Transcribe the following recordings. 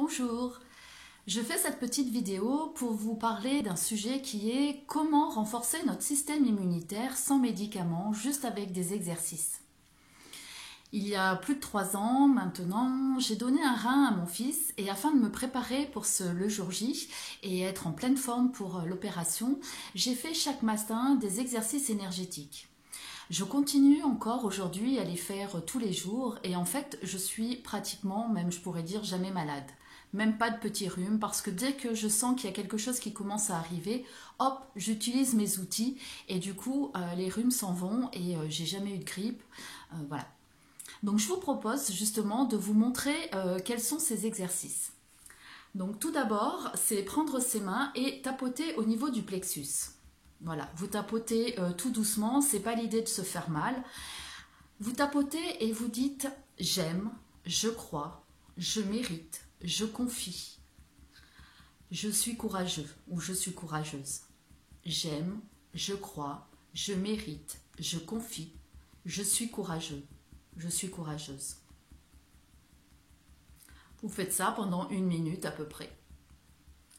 Bonjour, je fais cette petite vidéo pour vous parler d'un sujet qui est comment renforcer notre système immunitaire sans médicaments, juste avec des exercices. Il y a plus de 3 ans maintenant, j'ai donné un rein à mon fils et afin de me préparer pour le jour J et être en pleine forme pour l'opération, j'ai fait chaque matin des exercices énergétiques. Je continue encore aujourd'hui à les faire tous les jours et en fait je suis pratiquement, même je pourrais dire, jamais malade. Même pas de petits rhumes parce que dès que je sens qu'il y a quelque chose qui commence à arriver, hop, j'utilise mes outils et du coup les rhumes s'en vont et j'ai jamais eu de grippe. Voilà. Donc je vous propose justement de vous montrer quels sont ces exercices. Donc tout d'abord, c'est prendre ses mains et tapoter au niveau du plexus. Voilà, vous tapotez tout doucement, c'est pas l'idée de se faire mal. Vous tapotez et vous dites « j'aime, je crois, je mérite, je confie, je suis courageux ou je suis courageuse. J'aime, je crois, je mérite, je confie, je suis courageux, je suis courageuse. » Vous faites ça pendant 1 minute à peu près.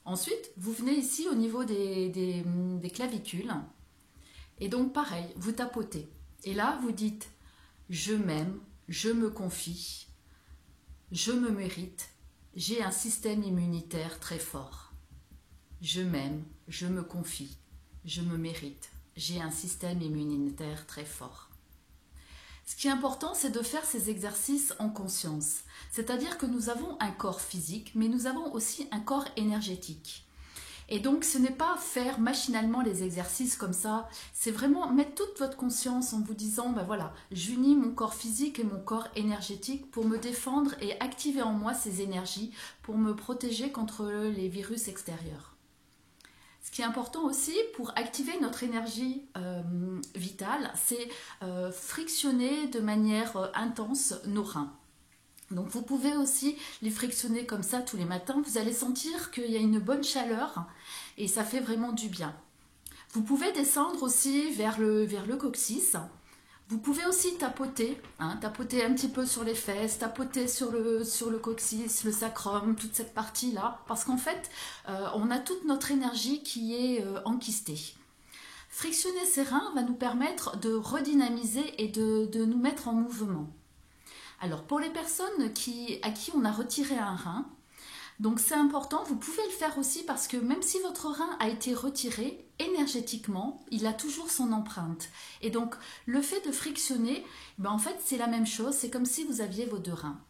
Ensuite, vous venez ici au niveau des clavicules. Et donc, pareil, vous tapotez. Et là, vous dites « je m'aime, je me confie, je me mérite, j'ai un système immunitaire très fort. Je m'aime, je me confie, je me mérite, j'ai un système immunitaire très fort. » Ce qui est important, c'est de faire ces exercices en conscience. C'est-à-dire que nous avons un corps physique, mais nous avons aussi un corps énergétique. Et donc, ce n'est pas faire machinalement les exercices comme ça, c'est vraiment mettre toute votre conscience en vous disant, ben voilà, j'unis mon corps physique et mon corps énergétique pour me défendre et activer en moi ces énergies pour me protéger contre les virus extérieurs. Ce qui est important aussi pour activer notre énergie vitale, c'est frictionner de manière intense nos reins. Donc vous pouvez aussi les frictionner comme ça tous les matins. Vous allez sentir qu'il y a une bonne chaleur et ça fait vraiment du bien. Vous pouvez descendre aussi vers le coccyx. Vous pouvez aussi tapoter, tapoter un petit peu sur les fesses, tapoter sur le coccyx, le sacrum, toute cette partie-là, parce qu'en fait, on a toute notre énergie qui est enquistée. Frictionner ces reins va nous permettre de redynamiser et de nous mettre en mouvement. Alors, pour les personnes à qui on a retiré un rein, donc c'est important, vous pouvez le faire aussi parce que même si votre rein a été retiré, énergétiquement, il a toujours son empreinte. Et donc, le fait de frictionner, en fait, c'est la même chose, c'est comme si vous aviez vos 2 reins.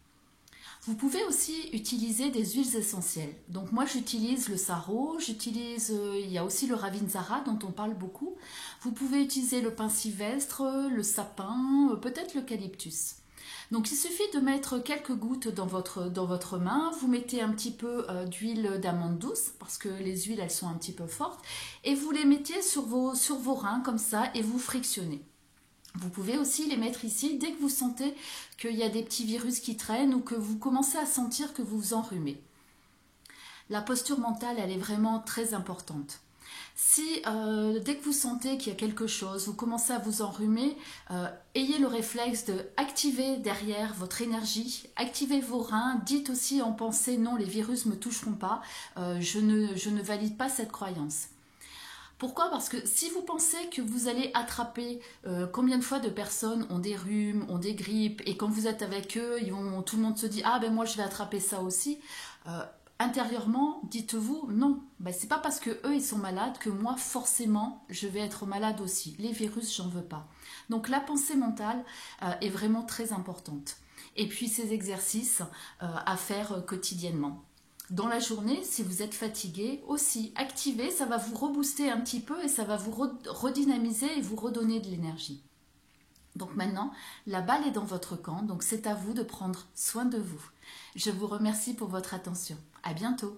Vous pouvez aussi utiliser des huiles essentielles. Donc moi, j'utilise le sarro, il y a aussi le ravintsara dont on parle beaucoup. Vous pouvez utiliser le pin sylvestre, le sapin, peut-être l'eucalyptus. Donc il suffit de mettre quelques gouttes dans votre main, vous mettez un petit peu d'huile d'amande douce, parce que les huiles elles sont un petit peu fortes, et vous les mettez sur vos reins comme ça et vous frictionnez. Vous pouvez aussi les mettre ici dès que vous sentez qu'il y a des petits virus qui traînent ou que vous commencez à sentir que vous vous enrhumez. La posture mentale elle est vraiment très importante. Si dès que vous sentez qu'il y a quelque chose, vous commencez à vous enrhumer, ayez le réflexe d'activer derrière votre énergie, activez vos reins, dites aussi en pensée non, les virus ne me toucheront pas, je ne valide pas cette croyance. Pourquoi? Parce que si vous pensez que vous allez attraper combien de fois de personnes ont des rhumes, ont des grippes, et quand vous êtes avec eux, tout le monde se dit « Ah ben moi je vais attraper ça aussi », intérieurement, dites-vous non, c'est pas parce que eux ils sont malades que moi forcément je vais être malade aussi. Les virus, j'en veux pas. Donc la pensée mentale est vraiment très importante. Et puis ces exercices à faire quotidiennement. Dans la journée, si vous êtes fatigué, aussi activez, ça va vous rebooster un petit peu et ça va vous redynamiser et vous redonner de l'énergie. Donc maintenant, la balle est dans votre camp, donc c'est à vous de prendre soin de vous. Je vous remercie pour votre attention. À bientôt.